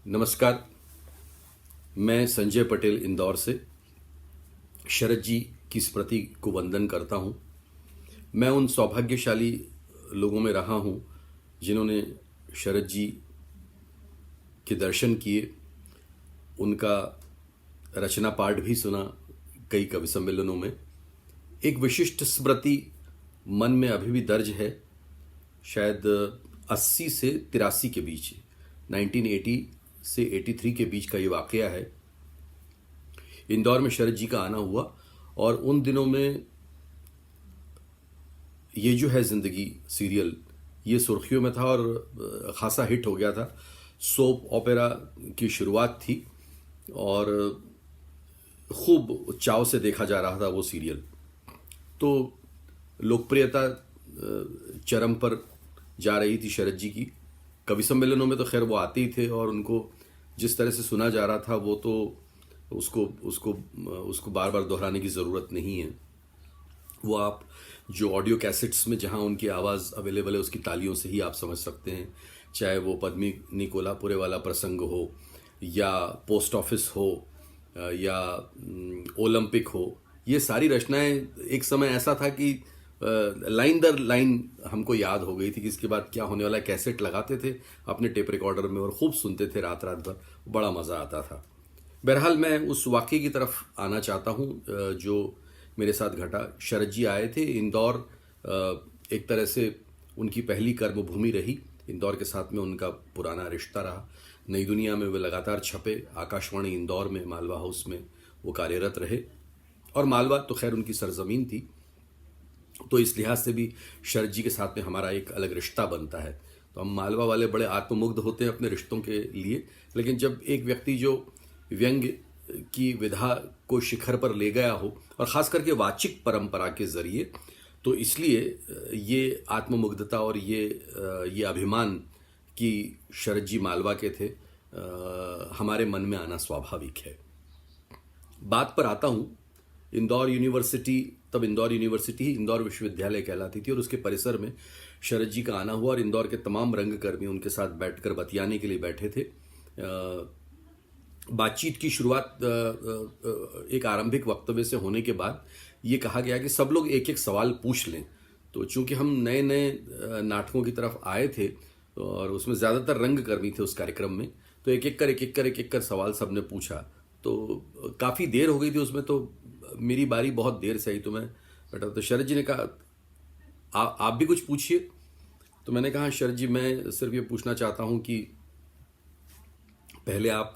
नमस्कार। मैं संजय पटेल इंदौर से शरद जी की स्मृति को वंदन करता हूँ। मैं उन सौभाग्यशाली लोगों में रहा हूँ जिन्होंने शरद जी के दर्शन किए, उनका रचना पाठ भी सुना कई कवि सम्मेलनों में। एक विशिष्ट स्मृति मन में अभी भी दर्ज है, शायद 80 से 83 के बीच, 1980 से 83 के बीच का ये वाकया है। इंदौर में शरद जी का आना हुआ और उन दिनों में ये जो है जिंदगी सीरियल ये सुर्खियों में था और खासा हिट हो गया था। सोप ओपेरा की शुरुआत थी और खूब चाव से देखा जा रहा था वो सीरियल। तो लोकप्रियता चरम पर जा रही थी शरद जी की। कवि सम्मेलनों में तो खैर वो आते ही थे और उनको जिस तरह से सुना जा रहा था वो तो उसको बार बार दोहराने की ज़रूरत नहीं है। वो आप जो ऑडियो कैसेट्स में जहां उनकी आवाज़ अवेलेबल है उसकी तालियों से ही आप समझ सकते हैं। चाहे वो पद्मिनी कोल्हापुरे वाला प्रसंग हो या पोस्ट ऑफिस हो या ओलंपिक हो, ये सारी रचनाएं एक समय ऐसा था कि लाइन दर लाइन हमको याद हो गई थी कि इसके बाद क्या होने वाला है। कैसेट लगाते थे अपने टेप रिकॉर्डर में और खूब सुनते थे रात रात भर, बड़ा मज़ा आता था। बहरहाल मैं उस वाक़ये की तरफ आना चाहता हूँ जो मेरे साथ घटा। शरद जी आए थे इंदौर, एक तरह से उनकी पहली कर्मभूमि रही। इंदौर के साथ में उनका पुराना रिश्ता रहा। नई दुनिया में वे लगातार छपे, आकाशवाणी इंदौर में मालवा हाउस में वो कार्यरत रहे और मालवा तो खैर उनकी सरजमीन थी, तो इस लिहाज से भी शरद जी के साथ में हमारा एक अलग रिश्ता बनता है। तो हम मालवा वाले बड़े आत्ममुग्ध होते हैं अपने रिश्तों के लिए, लेकिन जब एक व्यक्ति जो व्यंग की विधा को शिखर पर ले गया हो और ख़ास करके वाचिक परंपरा के ज़रिए, तो इसलिए ये आत्ममुग्धता और ये अभिमान कि शरद जी मालवा के थे हमारे मन में आना स्वाभाविक है। बात पर आता हूँ, इंदौर यूनिवर्सिटी, तब इंदौर यूनिवर्सिटी ही इंदौर विश्वविद्यालय कहलाती थी और उसके परिसर में शरद जी का आना हुआ और इंदौर के तमाम रंगकर्मी उनके साथ बैठकर बतियाने के लिए बैठे थे। बातचीत की शुरुआत एक आरंभिक वक्तव्य से होने के बाद ये कहा गया कि सब लोग एक एक सवाल पूछ लें। तो चूंकि हम नए नए नाटकों की तरफ आए थे और उसमें ज़्यादातर रंगकर्मी थे उस कार्यक्रम में, तो एक एक कर सवाल सबने पूछा। तो काफ़ी देर हो गई थी उसमें, तो मेरी बारी बहुत देर से आई। तो मैं बैठा, तो शरद जी ने कहा आप भी कुछ पूछिए। तो मैंने कहा शरद जी, मैं सिर्फ ये पूछना चाहता हूँ कि पहले आप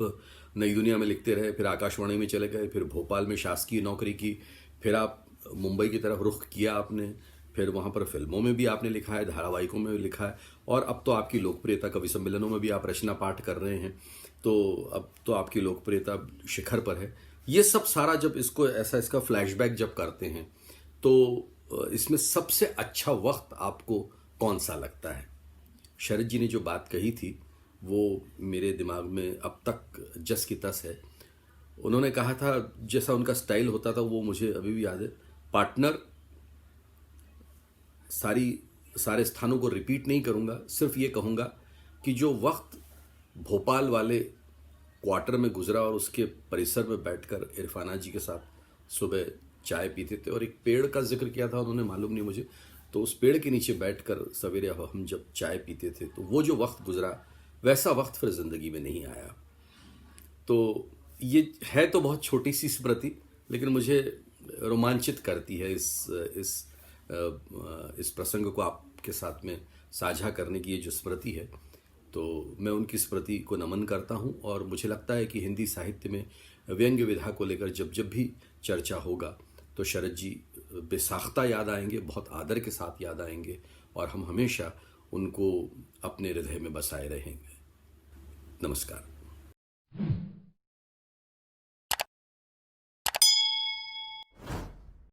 नई दुनिया में लिखते रहे, फिर आकाशवाणी में चले गए, फिर भोपाल में शासकीय नौकरी की, फिर आप मुंबई की तरफ रुख किया आपने, फिर वहाँ पर फिल्मों में भी आपने लिखा है, धारावाहिकों में भी लिखा है और अब तो आपकी लोकप्रियता कवि सम्मेलनों में भी आप रचना पाठ कर रहे हैं, तो अब तो आपकी लोकप्रियता शिखर पर है। ये सब सारा जब इसका फ्लैशबैक जब करते हैं तो इसमें सबसे अच्छा वक्त आपको कौन सा लगता है? शरद जी ने जो बात कही थी वो मेरे दिमाग में अब तक जस की तस है। उन्होंने कहा था, जैसा उनका स्टाइल होता था वो मुझे अभी भी याद है, पार्टनर सारे स्थानों को रिपीट नहीं करूँगा, सिर्फ ये कहूँगा कि जो वक्त भोपाल वाले क्वार्टर में गुजरा और उसके परिसर में बैठकर इरफाना जी के साथ सुबह चाय पीते थे और एक पेड़ का जिक्र किया था उन्होंने, मालूम नहीं मुझे, तो उस पेड़ के नीचे बैठकर सवेरे हम जब चाय पीते थे, तो वो जो वक्त गुजरा वैसा वक्त फिर ज़िंदगी में नहीं आया। तो ये है तो बहुत छोटी सी स्मृति, लेकिन मुझे रोमांचित करती है इस प्रसंग को आपके साथ में साझा करने की। ये जो स्मृति है, तो मैं उनकी स्मृति को नमन करता हूँ और मुझे लगता है कि हिंदी साहित्य में व्यंग्य विधा को लेकर जब जब भी चर्चा होगा तो शरद जी बेसाख्ता याद आएंगे, बहुत आदर के साथ याद आएंगे और हम हमेशा उनको अपने हृदय में बसाए रहेंगे। नमस्कार।